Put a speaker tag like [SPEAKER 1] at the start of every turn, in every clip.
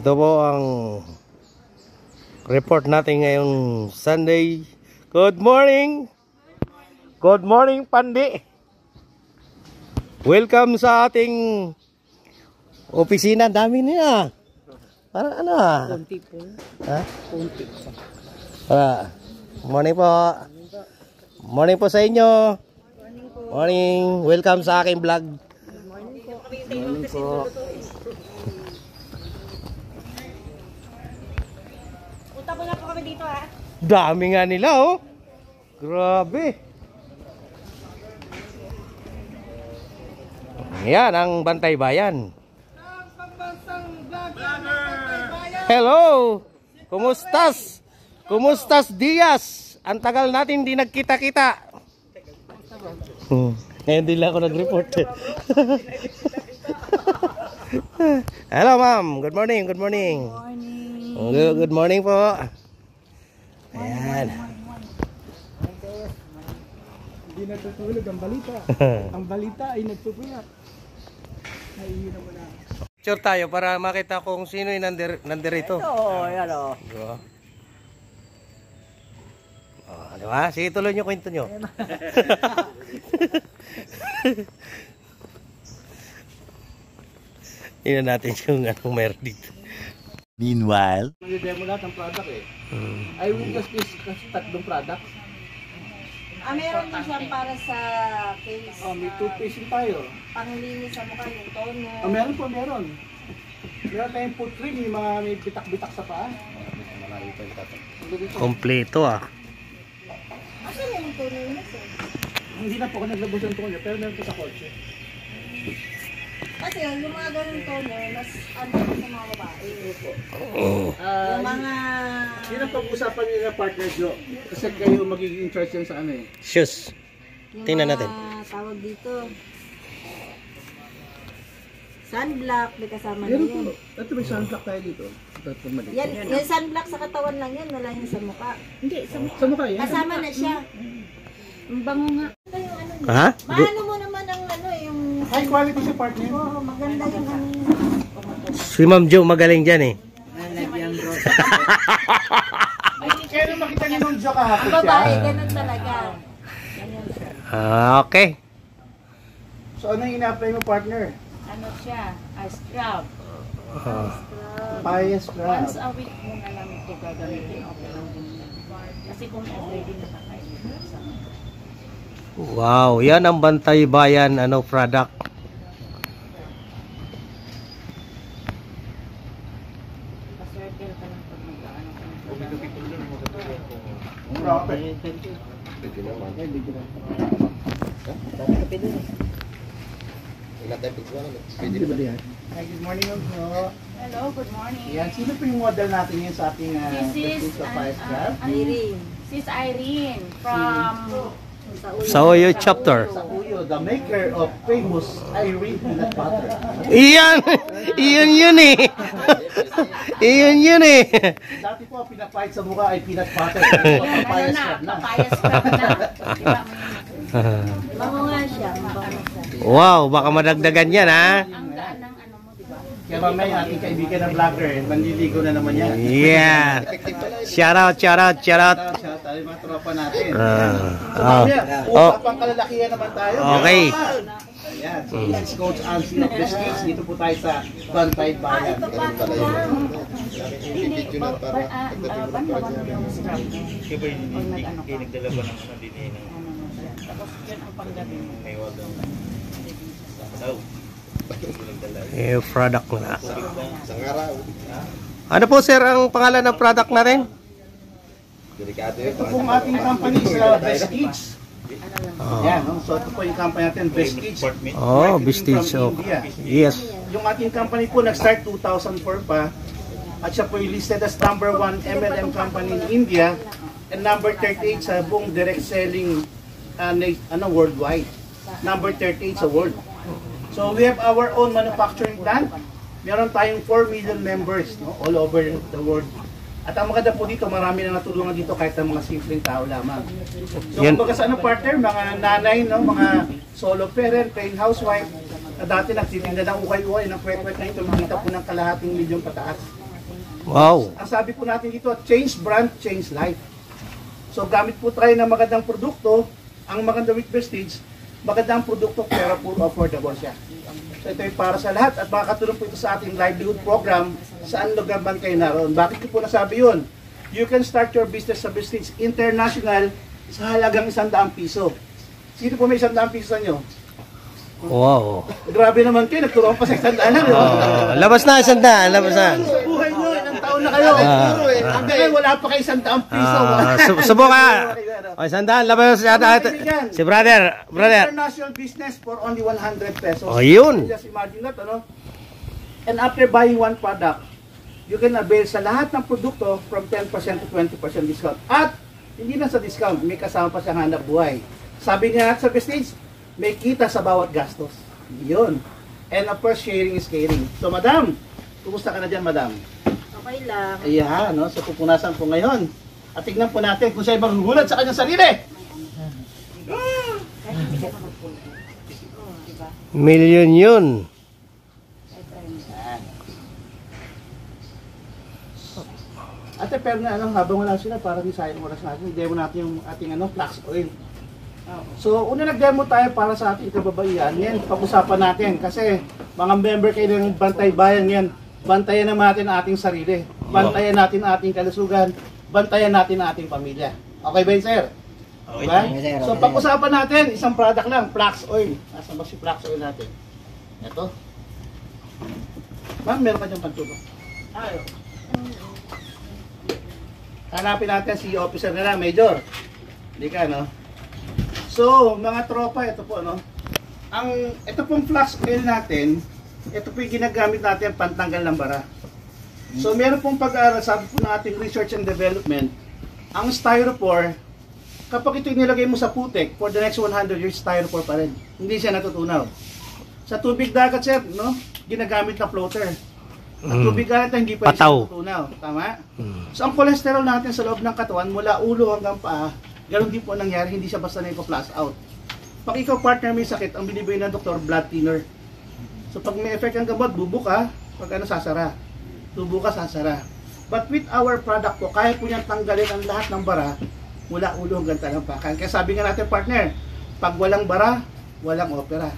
[SPEAKER 1] Ito po ang report natin ngayong Sunday. Good morning! Good morning, Pandi! Welcome sa ating opisina. Dami niya. Parang ano ah?
[SPEAKER 2] Konti po.
[SPEAKER 1] Ha?
[SPEAKER 2] Konti po.
[SPEAKER 1] Morning po. Morning po sa inyo. Morning. Welcome sa aking vlog.
[SPEAKER 2] Morning po.
[SPEAKER 3] Punta po na po kami dito ha.
[SPEAKER 1] Dami nga nila oh. Grabe. Yan ang Bantay Bayan. Hello. Kumustas? Kumustas Diaz? Ang tagal natin di nagkita-kita. Ngayon din lang ako nag-report. Hello ma'am. Good morning. Good morning. Good morning po. Ayan.
[SPEAKER 2] Hindi natutulog ang balita. Ang balita ay nagpupuyat. Naiinom mo na.
[SPEAKER 1] Picture tayo para makita kung sino yung nandirito.
[SPEAKER 2] Oo, yan o.
[SPEAKER 1] Di ba? Sige, tuloy nyo kwento nyo. Tingnan natin yung anong meron dito. Meanwhile,
[SPEAKER 2] Mag-demo lahat ng product eh. Eyewitness is tatlong product.
[SPEAKER 3] Meron din siya para sa face.
[SPEAKER 2] May toothpaste din tayo.
[SPEAKER 3] Panglinis sa mukha, yung toner.
[SPEAKER 2] Meron po, meron. Meron tayong foot cream, yung mga may bitak-bitak sa paa.
[SPEAKER 1] kompleto ah.
[SPEAKER 3] Asan yung toner na sir?
[SPEAKER 2] Hindi na po ako naglabos ng toner, pero meron po sa kotse.
[SPEAKER 3] Kasi yung mga ganun toner, mas ano sa mga babae. Yung mga...
[SPEAKER 2] Yun ang pag-usapan nyo na partner Joe. Kasi kayo magiging charge yan sa ano eh.
[SPEAKER 1] Shoes.
[SPEAKER 3] Yung
[SPEAKER 1] Tingnan
[SPEAKER 3] mga
[SPEAKER 1] natin.
[SPEAKER 3] tawag dito. Sunblock, may kasama na
[SPEAKER 2] Meron
[SPEAKER 3] yun.
[SPEAKER 2] po. Ito may sunblock tayo dito.
[SPEAKER 3] Yan, yung sunblock sa katawan lang yan, wala yung sa mukha.
[SPEAKER 2] Hindi, sa mukha yan.
[SPEAKER 3] Kasama na siya. Ang bango nga.
[SPEAKER 1] Ha?
[SPEAKER 3] Maano mo naman ang ano, yung...
[SPEAKER 2] High quality sa partner.
[SPEAKER 3] Oo, maganda yung ano.
[SPEAKER 1] Si Ma'am Jo magaling dyan eh.
[SPEAKER 2] Kaya nung makita niyo nung joke kahapon
[SPEAKER 3] Ang babae, ganun talaga.
[SPEAKER 1] Okay.
[SPEAKER 2] So ano yung ina-apply mo partner?
[SPEAKER 4] Ano siya, scrub.
[SPEAKER 2] Paya scrub.
[SPEAKER 4] Once a week mo na lang ito gagamitin. Okay lang din siya. Kasi kung already nakakainin mo sa
[SPEAKER 1] Wow, yan ang Bantay Bayan product.
[SPEAKER 4] pa-circle ka lang pag mag-ano ka.
[SPEAKER 2] Pwede ba yan? Hi, good morning po.
[SPEAKER 4] Hello, good morning.
[SPEAKER 2] Yan, sino po yung model natin ngayon sa ating
[SPEAKER 4] This is
[SPEAKER 2] Paya scrub?
[SPEAKER 3] Irene.
[SPEAKER 4] Sis Irene from
[SPEAKER 1] Sa Oyo chapter.
[SPEAKER 2] Sa Uyo, the maker of famous Irene peanut butter.
[SPEAKER 1] Iyan! Iyan yun eh! Iyan yun eh!
[SPEAKER 2] Dati po, pinapahit sa mukha ay peanut butter.
[SPEAKER 4] Yan,
[SPEAKER 2] Papaya
[SPEAKER 4] ano na,
[SPEAKER 2] scrub na.
[SPEAKER 4] papaya scrub na. Diba?
[SPEAKER 3] Bango nga siya. Bango siya.
[SPEAKER 1] Wow, baka madagdagan yan ha?
[SPEAKER 4] Ang gaan ng ano mo, diba?
[SPEAKER 2] Kaya mamaya ating kaibigan ng vlogger, manliligo na naman yan.
[SPEAKER 1] Yeah! Shout out, shout out, shout out!
[SPEAKER 2] Shout out, mga tropa natin.
[SPEAKER 1] Oh.
[SPEAKER 2] Usapang kalalakihan naman tayo.
[SPEAKER 1] Okay.
[SPEAKER 2] Ayan, si Mrs. Coach Ansi of the States. Dito po tayo sa Bantay Bayan.
[SPEAKER 4] Hindi, banlawan mo yung scrub mo.
[SPEAKER 5] Kaya ba
[SPEAKER 4] Pag nag-ano ka.
[SPEAKER 5] nagdala ba ng mga dinina?
[SPEAKER 4] Tapos yun ang panggabi mo.
[SPEAKER 5] May wag ang daw.
[SPEAKER 1] Yung product na. Ano po sir ang pangalan ng product natin?
[SPEAKER 2] Ito pong ating company sa Best Kids. Yan, no? So ito po yung company natin, Best Kids.
[SPEAKER 1] Oh,
[SPEAKER 2] Marketing
[SPEAKER 1] Vestige.
[SPEAKER 2] from
[SPEAKER 1] Okay.
[SPEAKER 2] India.
[SPEAKER 1] Yes.
[SPEAKER 2] Yung ating company po nag-start 2004 pa. At siya po yung listed as number 1 MLM company in India and number 38 sa buong direct selling worldwide. Number 38 sa world. So we have our own manufacturing plant. Meron tayong 4 million members, no, all over the world. At ang maganda po dito, marami na natulungan dito kahit ang mga simpleng tao lamang. So kumbaga sa partner, mga nanay, no, mga solo parent, plain housewife, na dati nagtitinda ng ukay-ukay ng kwek-kwek na ito, makita po ng kalahating milyon pataas.
[SPEAKER 1] Wow.
[SPEAKER 2] Ang sabi po natin dito, change brand, change life. So gamit po tayo ng magandang produkto, ang maganda with Prestige, magandang produkto pero po affordable siya. So ito ay para sa lahat at makakatulong po ito sa ating livelihood program saan lugar man kayo naroon. Bakit ko po nasabi yun? You can start your business sa Prestige International sa halagang 100 piso. Sino po may 100 piso sa inyo?
[SPEAKER 1] Wow.
[SPEAKER 2] Grabe naman kayo, nagturuan pa sa 100 lang.
[SPEAKER 1] Labas na, sandaan, labas na.
[SPEAKER 2] Sa buhay nyo, ilang taon na kayo. Hanggang wala pa kayo 100 piso.
[SPEAKER 1] Subukan. O, sandaan, labas na. Si brother.
[SPEAKER 2] International business for only 100 pesos.
[SPEAKER 1] O, yun.
[SPEAKER 2] Just imagine that, ano? And after buying one product, you can avail sa lahat ng produkto from 10% to 20% discount. At hindi na sa discount, may kasama pa siyang hanap buhay. Sabi nga sa Prestige, may kita sa bawat gastos. Yun. And of course, sharing is caring. So, madam, kumusta ka na dyan, madam?
[SPEAKER 3] Okay lang.
[SPEAKER 2] Ayan, no? So, pupunasan po ngayon. At tignan po natin kung siya ay magugulat sa kanyang sarili.
[SPEAKER 1] Million yun.
[SPEAKER 2] Ate, pero na, habang wala sila, para di sayang oras natin, i-demo natin yung ating flax oil. So, una nag-demo tayo para sa ating kababaihan. Yan, pag-usapan natin. Kasi, mga member kayo ng Bantay Bayan yan, bantayan naman natin ang ating sarili. Bantayan natin ang ating kalusugan. Bantayan natin ang ating pamilya. Okay ba yun, sir?
[SPEAKER 5] Okay.
[SPEAKER 2] Okay? So, pag-usapan natin, isang product lang, flax oil. Nasaan ba si flax oil natin? Ito. Ma'am, meron ka dyan pantulong. Ayaw. Hanapin natin si officer nila, Major. Hindi ka, no? So, mga tropa, ito po, no? Ito pong flax oil natin, ito po yung ginagamit natin pantanggal ng bara. So, meron pong pag-aaral, sabi po ng ating research and development, ang styrofoam, kapag ito inilagay mo sa putik, for the next 100 years, styrofoam pa rin. Hindi siya natutunaw. Sa tubig dagat, sir, no? Ginagamit na floater. Ang tubig dagat, hindi pa rin siya natutunaw. Tama? So, ang cholesterol natin sa loob ng katawan, mula ulo hanggang paa, ganun din po nangyari, hindi siya basta na ipa-flush out. Pag ikaw partner may sakit, ang binibigay ng doktor, blood thinner. So pag may effect ang gamot, bubo ka, pag sasara. Tubo ka, sasara. But with our product po, kaya po niyang tanggalin ang lahat ng bara, mula ulo hanggang talampakan. Kaya sabi nga natin partner, pag walang bara, walang opera.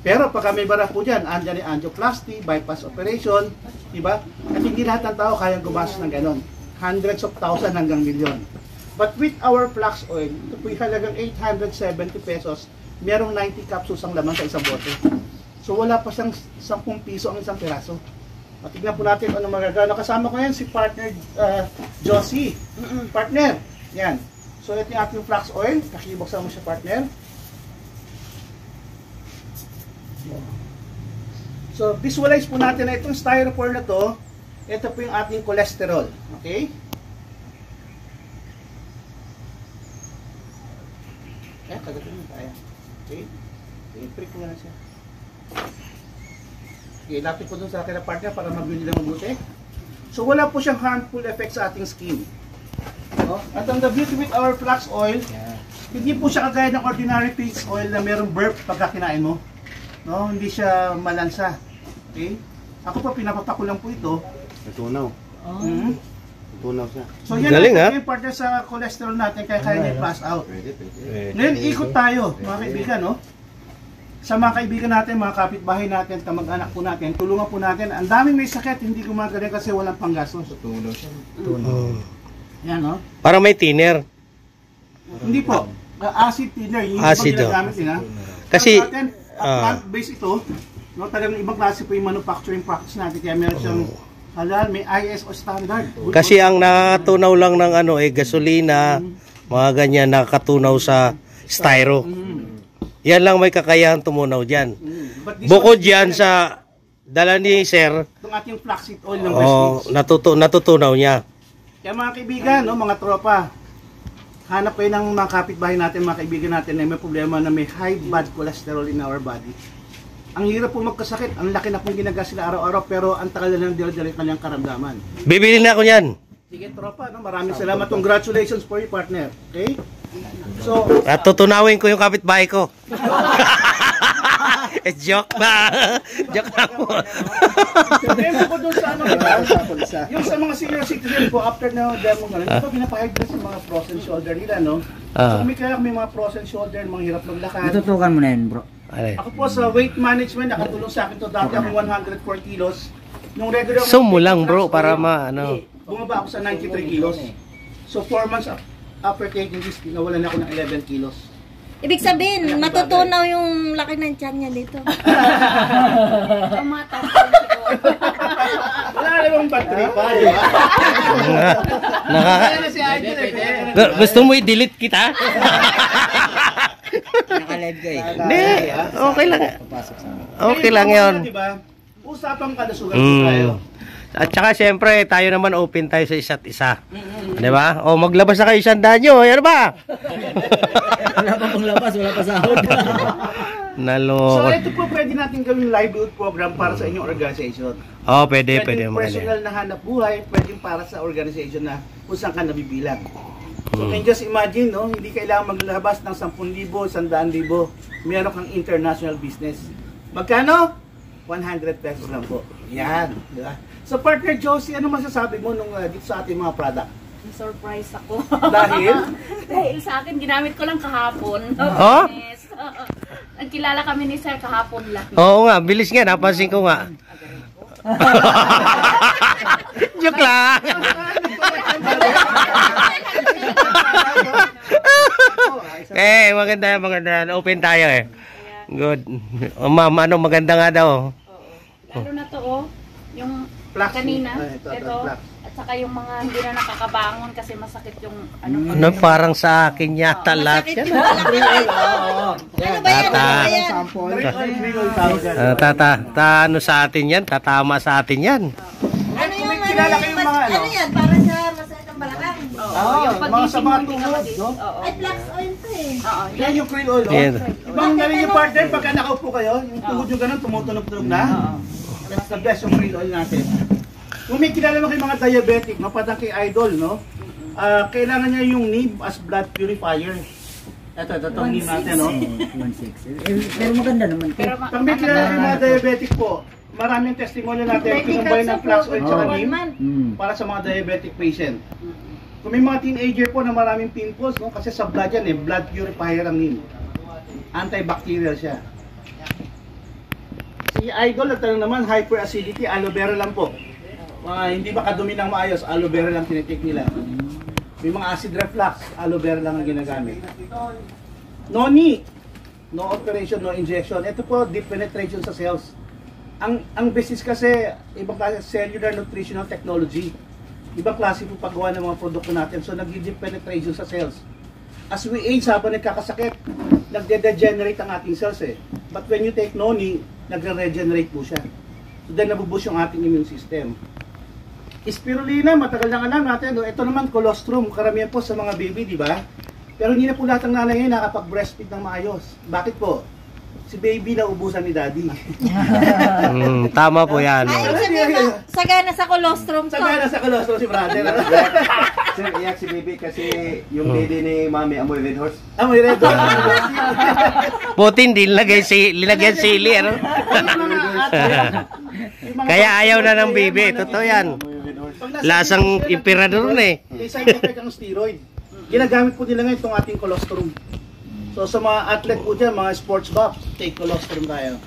[SPEAKER 2] Pero pag may bara po dyan, andyan yung angioplasty, bypass operation, diba? At hindi lahat ng tao kayang gumastos ng ganon. Hundreds of thousands hanggang milyon. But with our flax oil, ito po yung halagang 870 pesos, merong 90 capsules ang laman sa isang bote. So wala pa siyang 10 piso ang isang piraso. Matignan po natin ano magagano. Kasama ko yan si partner Josie. Partner, yan. So ito yung ating flax oil. Kakibuksan mo siya, partner. So visualize po natin na itong styrofoam na to, ito po yung ating cholesterol. Okay? Kagatin mo tayo. Okay? I-prick mo na siya. Okay, lapit po dun sa akin na partner para mabili lang mabuti. So wala po siyang harmful effect sa ating skin. No? At ang the beauty with our flax oil, hindi po siya kagaya ng ordinary fish oil na mayroong burp pagka kinain mo. No? Hindi siya malansa. Okay? Ako po, pinapapako lang po ito.
[SPEAKER 6] Natunaw. Tunaw siya.
[SPEAKER 2] So yan
[SPEAKER 1] galing,
[SPEAKER 2] ang partner sa cholesterol natin kaya kaya niya i-flush out.
[SPEAKER 6] Pwede.
[SPEAKER 2] Ngayon, ikot tayo, mga kaibigan, no? Sa mga kaibigan natin, mga kapitbahay natin, kamag-anak po natin, tulungan po natin. Ang daming may sakit, hindi gumagaling kasi walang panggastos.
[SPEAKER 6] Tunaw siya.
[SPEAKER 2] Yan, no?
[SPEAKER 1] Parang may thinner.
[SPEAKER 2] Hindi po. Acid thinner, yung
[SPEAKER 1] Acid,
[SPEAKER 2] ibang ginagamit nila.
[SPEAKER 1] Kasi,
[SPEAKER 2] plant-based ito, no? Talagang ibang klase po yung manufacturing practice natin, kaya meron siyang halal, may ISO standard.
[SPEAKER 1] kasi ang natunaw lang ng gasolina, mga ganyan nakatunaw sa styro. Yan lang may kakayahan tumunaw dyan. Bukod dyan sa dala ni sir,
[SPEAKER 2] itong ating flaxseed oil ng Prestige.
[SPEAKER 1] natutunaw niya.
[SPEAKER 2] Kaya mga kaibigan, no, mga tropa, hanap kayo ng mga kapitbahay natin, mga kaibigan natin na may problema na may high bad cholesterol in our body. Ang hirap po magkasakit, ang laki na pong ginagawa sila araw-araw, pero ang tagal na lang dila-dila kanyang karamdaman.
[SPEAKER 1] Bibili na ako yan.
[SPEAKER 2] Sige tropa, no, maraming salamat. Congratulations for your partner. Okay? So,
[SPEAKER 1] At tutunawin ko yung kapitbahay ko. Joke na. Joke na po.
[SPEAKER 2] Meron ko doon sa ano, diba? Yung sa mga senior citizen po, after na demo nga, di ba pinapahid na sa mga frozen shoulder nila, no? So may kaya may mga frozen shoulder, mga hirap maglakad.
[SPEAKER 7] Natutukan mo na yun, bro.
[SPEAKER 2] Ako po sa weight management, nakatulong sa akin to dati ako 104 kilos. Nung regular
[SPEAKER 1] So mo lang bro, para ano.
[SPEAKER 2] bumaba ako sa 93 kilos. So 4 months after taking this, nawalan ako ng 11 kilos.
[SPEAKER 3] Ibig sabihin, matutunaw yung laki ng tiyan niya dito.
[SPEAKER 4] Tumatap.
[SPEAKER 2] Wala namang battery pa, di ba? Kaya na si Idol eh.
[SPEAKER 1] Gusto mo i-delete kita?
[SPEAKER 7] Naka-live ka eh.
[SPEAKER 1] Hindi, okay lang. Okay lang yun.
[SPEAKER 2] Diba? Usapang kalusugan po tayo.
[SPEAKER 1] At saka siyempre, tayo naman open tayo sa isa't isa. Di ba? O maglabas na kayo isang danyo. Ano ba?
[SPEAKER 7] Wala pa pang labas, wala pa sahod.
[SPEAKER 2] So
[SPEAKER 1] Nalo.
[SPEAKER 2] ito po pwede natin gawing livelihood program para sa inyong organization.
[SPEAKER 1] Oh, pwede
[SPEAKER 2] Pwede
[SPEAKER 1] mga
[SPEAKER 2] personal na hanap buhay, pwede para sa organization na kung saan ka nabibilang. So can just imagine, no? Hindi kailangan maglabas ng 10,000, 100,000. Meron kang international business. Magkano? 100 pesos lang po. Yan, di ba? So partner Josie, ano masasabi mo nung dito sa ating mga product?
[SPEAKER 4] Surprise ako.
[SPEAKER 2] Dahil?
[SPEAKER 4] Dahil sa akin, ginamit ko lang kahapon.
[SPEAKER 1] Oh?
[SPEAKER 4] Yes. Nagkilala kami ni Sir kahapon lang.
[SPEAKER 1] Oo nga, bilis nga, napansin ko nga. Joke lang. Maganda. Open tayo eh. Good. Ma'am, ano maganda nga daw.
[SPEAKER 4] Lalo na to, oh. Yung
[SPEAKER 2] Flax.
[SPEAKER 4] kanina,
[SPEAKER 2] Ito,
[SPEAKER 4] ito,
[SPEAKER 2] flax.
[SPEAKER 4] at saka yung mga hindi na nakakabangon kasi masakit yung ano.
[SPEAKER 1] Ano, parang sa akin yata lahat yan.
[SPEAKER 3] Ano ba yan? Ano ba yan?
[SPEAKER 1] Ano sa atin yan? Tatama sa atin yan.
[SPEAKER 3] Ano yung
[SPEAKER 2] Kilala kayong mga ano?
[SPEAKER 3] ano yan? Para sa masakit ng balakang.
[SPEAKER 2] Yung mga sa mga tuhod, no?
[SPEAKER 4] Oo.
[SPEAKER 3] Ay, flax oil to eh.
[SPEAKER 4] Oo.
[SPEAKER 2] Yan yung krill oil, no?
[SPEAKER 1] Yan.
[SPEAKER 2] Ibang galing yung partner, pagka nakaupo kayo, yung tuhod nyo ganun, tumutunog-tunog na. That's the best yung krill oil natin. Kung may kilala mo kay mga diabetic, mapadang kay Idol, no? Kailangan niya yung NIB as blood purifier. Itong NIB natin, no?
[SPEAKER 7] 1.6. Pero maganda naman.
[SPEAKER 4] Pero
[SPEAKER 2] Pag may kilala kay mga diabetic po, maraming testimony natin kinumbay ng flax oil tsaka NIB para sa mga diabetic patient. Kung may mga teenager po na maraming pimples, no? Kasi sa blood yan, blood purifier ang NIB. Antibacterial siya. Si Idol, nagtanong naman, hyperacidity, aloe vera lang po. Hindi makadumi ng maayos, aloe vera lang tinitake nila. May mga acid reflux, aloe vera lang ang ginagamit. No knee, no operation, no injection. Ito po, deep penetration sa cells. Ang business kasi, ibang klase, cellular nutritional technology. Ibang klase po paggawa ng mga produkto natin. So, nag-deep penetration sa cells. As we age, habang nagkakasakit, nagde-degenerate ang ating cells eh. But when you take noni, nagre-regenerate po siya. So then nabuboost yung ating immune system. Spirulina, matagal na alam natin. No? Ito naman, colostrum, karamihan po sa mga baby, di ba? Pero hindi na po lahat ng nanay ngayon nakapag-breastfeed ng maayos. Bakit po? Si baby na ubusan ni daddy.
[SPEAKER 1] Tama po yan.
[SPEAKER 3] Ay, sabihin mo, sagana sa colostrum to.
[SPEAKER 2] Sagana sa colostrum si brother.
[SPEAKER 6] Sir, iyak si baby kasi yung baby ni mami amoy red horse.
[SPEAKER 2] May red horse.
[SPEAKER 1] Buti hindi linagyan sili, ano? Kaya ayaw na ng baby. Totoo yan. Lasang emperador na eh.
[SPEAKER 2] May side effect ang steroid. Ginagamit po nila ngayon itong ating colostrum. So sa mga athlete po dyan, mga sports buff, take colostrum tayo.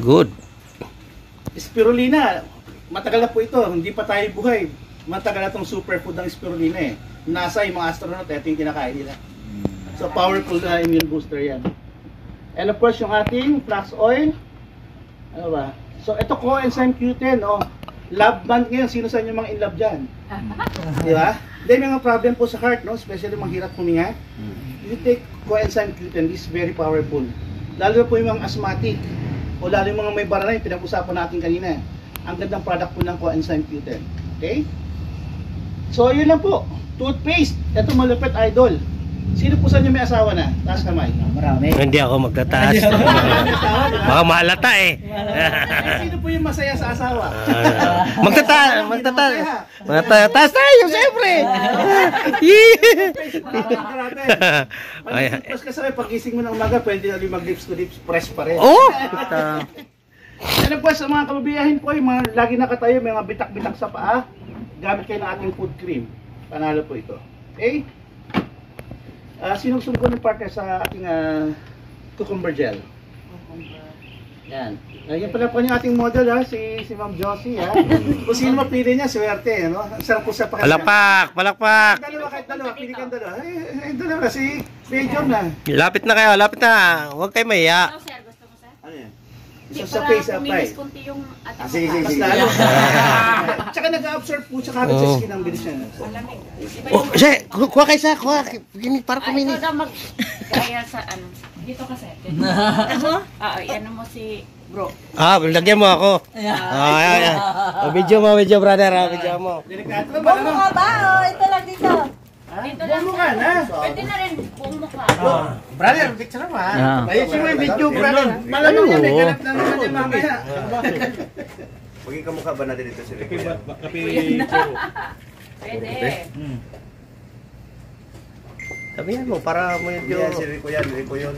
[SPEAKER 1] Good.
[SPEAKER 2] Spirulina, matagal na po ito, hindi pa tayo buhay. Matagal na itong superfood ng spirulina eh. NASA, yung mga astronaut, ito yung kinakain nila. So powerful na immune booster yan. And of course, yung ating flax oil. Ano ba? So ito coenzyme Q10, oh. Love month ngayon, sino sa inyo mga in love dyan? Di ba? Then may mga problem po sa heart, no? Especially mahirap huminga. You take coenzyme Q10, this is very powerful. Lalo na po yung mga asthmatic o lalo yung mga may baranay, pinag-usapan natin kanina. Ang gandang product po ng coenzyme Q10. Okay? So, yun lang po. Toothpaste. Ito malupit, Idol. Sino po sa inyo may asawa na? Taas kamay.
[SPEAKER 7] Marami.
[SPEAKER 1] Hindi ako magtataas. Baka mahalata eh.
[SPEAKER 2] Sino po yung masaya sa asawa?
[SPEAKER 1] Magtataas tayo, siyempre.
[SPEAKER 2] Mas kasabay, pag-gising mo ng umaga, pwede na mag-lips to lips, press pa rin.
[SPEAKER 1] Oh!
[SPEAKER 2] Ano po sa mga kababayan po, yung mga lagi nakatayo, may mga bitak-bitak sa paa, gamit kayo ng ating food cream. Panalo po ito. Okay? Sinong sumpo ng partner sa ating cucumber gel? Yan. Yan pala po yung ating model si Ma'am Josie Kung sino mapili niya, swerte. Ano? Ang sarap po sa pakasya.
[SPEAKER 1] Palakpak!
[SPEAKER 2] Kahit dalawa, pili kang dalawa. Dalawa, si Major na.
[SPEAKER 1] Lapit na kayo, lapit na. Huwag kayo mahiya.
[SPEAKER 4] Ano, sir? Gusto mo, sir?
[SPEAKER 6] Ano yan?
[SPEAKER 2] Isa
[SPEAKER 4] Di
[SPEAKER 2] sa
[SPEAKER 4] para
[SPEAKER 2] face apply.
[SPEAKER 4] kuminis kunti yung ating
[SPEAKER 6] Sige, sige,
[SPEAKER 2] Mas
[SPEAKER 6] sige.
[SPEAKER 2] lalo. Tsaka nag-absorb po, tsaka habit sa skin ang bilis niya.
[SPEAKER 4] malamig. Iba
[SPEAKER 1] Oh,
[SPEAKER 4] yung...
[SPEAKER 1] siya, kuha kayo sa, kuha. Para
[SPEAKER 4] Ay,
[SPEAKER 1] kuminis.
[SPEAKER 4] ikaw daw mag... Kaya sa ano. Dito ka, sir. Ako? Oo, ano mo si bro.
[SPEAKER 1] Lagyan mo ako. Ayan. Video mo, brother. Video mo.
[SPEAKER 2] Delikado ba?
[SPEAKER 3] Buong mukha ba? O, ito lang dito.
[SPEAKER 4] Dito lang,
[SPEAKER 2] Buong mukha na.
[SPEAKER 4] Pwede na rin buong mukha.
[SPEAKER 2] Brother, picture mo
[SPEAKER 7] Yeah.
[SPEAKER 2] Ayusin mo yung video, brother. Malamang yan, may ganap na naman yan mamaya.
[SPEAKER 6] Maging kamukha ba natin ito si Rico yan?
[SPEAKER 4] Pwede.
[SPEAKER 1] Sabihan mo, para mo
[SPEAKER 6] Hindi yan, si Rico yan, Rico yun.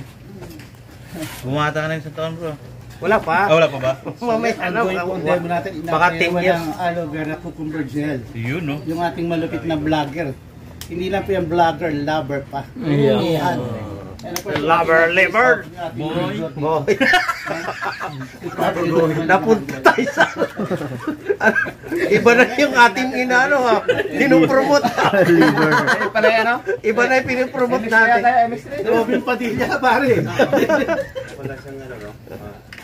[SPEAKER 5] Bumata ka na isang taon, bro.
[SPEAKER 1] Wala pa.
[SPEAKER 5] Wala pa ba?
[SPEAKER 1] Mamaya,
[SPEAKER 2] Ano, ang demo natin,
[SPEAKER 1] Baka 10 years.
[SPEAKER 2] ng aloe vera cucumber gel.
[SPEAKER 5] Yun, no?
[SPEAKER 2] Yung ating malupit na vlogger. Hindi lang po yung vlogger, lover pa.
[SPEAKER 7] Yeah.
[SPEAKER 2] Yan. Ano po yung
[SPEAKER 1] Lover,
[SPEAKER 2] ating
[SPEAKER 1] liver.
[SPEAKER 2] yung ating video.
[SPEAKER 1] Boy. Napunta tayo sa... Iba na yung ating inaano ha. Pinupromote. Liver. Iba na yung pinupromote natin.
[SPEAKER 2] Robin Padilla, pare.
[SPEAKER 6] Wala siyang ano, no?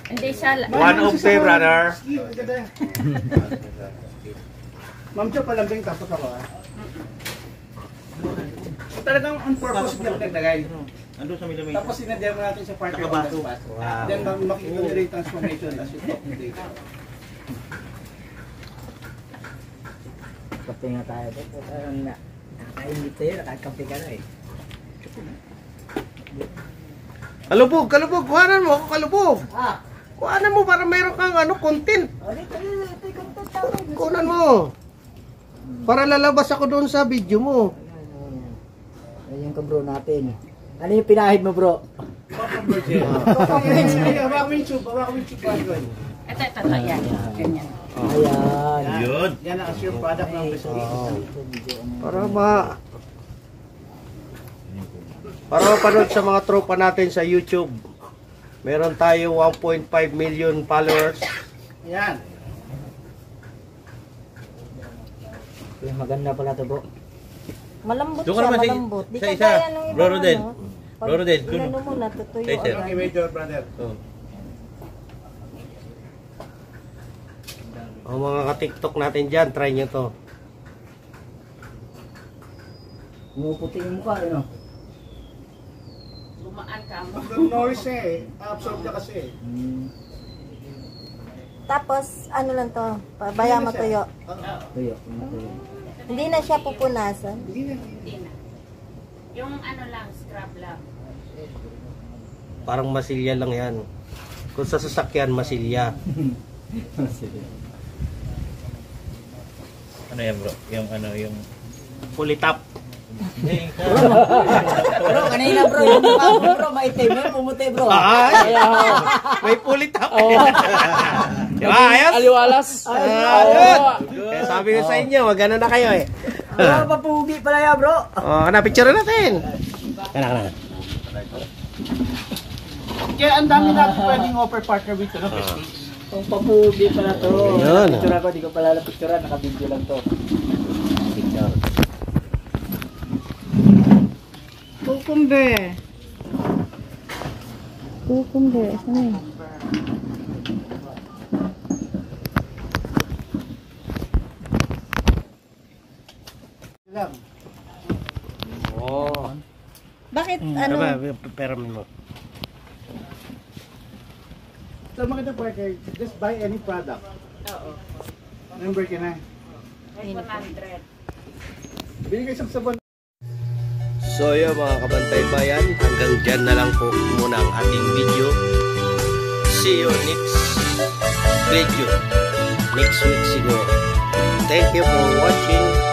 [SPEAKER 4] Hindi siya...
[SPEAKER 1] One of them, brother.
[SPEAKER 2] Ma'am Jo, palambing tapos ako So, talagang on purpose niya nagdagay.
[SPEAKER 5] Ando sa milamay.
[SPEAKER 2] Tapos sinadya mo natin sa partner on the spot. Then makikita nyo rin yung transformation as you talk today.
[SPEAKER 7] Kape nga tayo. Parang nakainit tayo, nakakape ka na eh.
[SPEAKER 1] Kalubog. Kuhanan mo ako kalubog. Kuhanan mo para mayroon kang content. Kuhanan mo. Para lalabas ako doon sa video mo.
[SPEAKER 7] Ayan yung kabro natin. Ano yung pinahid mo, bro?
[SPEAKER 2] Hawak mo yung tube,
[SPEAKER 4] Ito, yan. Ganyan.
[SPEAKER 7] Ayan.
[SPEAKER 5] Yun.
[SPEAKER 2] Yan ang assure product ng Vesalitis.
[SPEAKER 1] Para mapanood sa mga tropa natin sa YouTube. Meron tayo 1.5 million followers.
[SPEAKER 2] Yan.
[SPEAKER 7] Maganda pala to, bro.
[SPEAKER 3] Malambot
[SPEAKER 5] Doon ka
[SPEAKER 3] siya,
[SPEAKER 5] naman
[SPEAKER 3] malambot. Di
[SPEAKER 5] sa
[SPEAKER 3] ka
[SPEAKER 5] isa.
[SPEAKER 3] kaya nung
[SPEAKER 5] Bro
[SPEAKER 3] ibang
[SPEAKER 5] Rodel.
[SPEAKER 3] ano. Pag
[SPEAKER 5] Bro Rodel, kuno.
[SPEAKER 3] inano mo, natutuyo.
[SPEAKER 5] Hey, sir.
[SPEAKER 3] agad.
[SPEAKER 2] Okay, Major, brother.
[SPEAKER 5] Oh.
[SPEAKER 1] O mga ka-TikTok natin dyan, try nyo to.
[SPEAKER 7] Umuputi yung mukha, ano?
[SPEAKER 4] Gumaan ka mo.
[SPEAKER 2] Ang noise absorb niya kasi.
[SPEAKER 3] Tapos, ano lang to, pabaya matuyo.
[SPEAKER 7] Tuyo.
[SPEAKER 3] Hindi na siya pupunasan.
[SPEAKER 4] Hindi na. Yung ano lang, scrub lang.
[SPEAKER 1] Parang masilya lang yan. Kung sa sasakyan, masilya.
[SPEAKER 5] Ano yan, bro? Yung ano, yung...
[SPEAKER 1] Pulitap.
[SPEAKER 7] Bro, kanina bro, yung mukha mo bro, maitim yun, pumuti bro.
[SPEAKER 1] Ay! May pulitap. Diba? Ayos?
[SPEAKER 7] Aliwalas.
[SPEAKER 1] Ayun! Kaya sabi ko sa inyo, magano na kayo eh.
[SPEAKER 7] Bro, papugi pala yan bro.
[SPEAKER 1] Picture natin. Kana.
[SPEAKER 2] Kaya ang dami natin pwedeng offer partner with Vesalitis.
[SPEAKER 7] Kung papugi pala to.
[SPEAKER 1] Ayun.
[SPEAKER 7] Picture ako, di ko pala picture, naka-video lang to. Picture.
[SPEAKER 3] Cucumber. Cucumber, saan yun?
[SPEAKER 2] Lang.
[SPEAKER 1] Oh.
[SPEAKER 3] Bakit,
[SPEAKER 1] Ano
[SPEAKER 3] ano?
[SPEAKER 1] ba? Pera mo.
[SPEAKER 2] So maganda partner, just buy any product.
[SPEAKER 4] Oo.
[SPEAKER 2] Remember ka na.
[SPEAKER 4] May 100.
[SPEAKER 2] Bili kayo sa sabon.
[SPEAKER 1] So yun mga kabantay bayan, hanggang dyan na lang po muna ang ating video. See you next video. Next week siguro. Thank you for watching.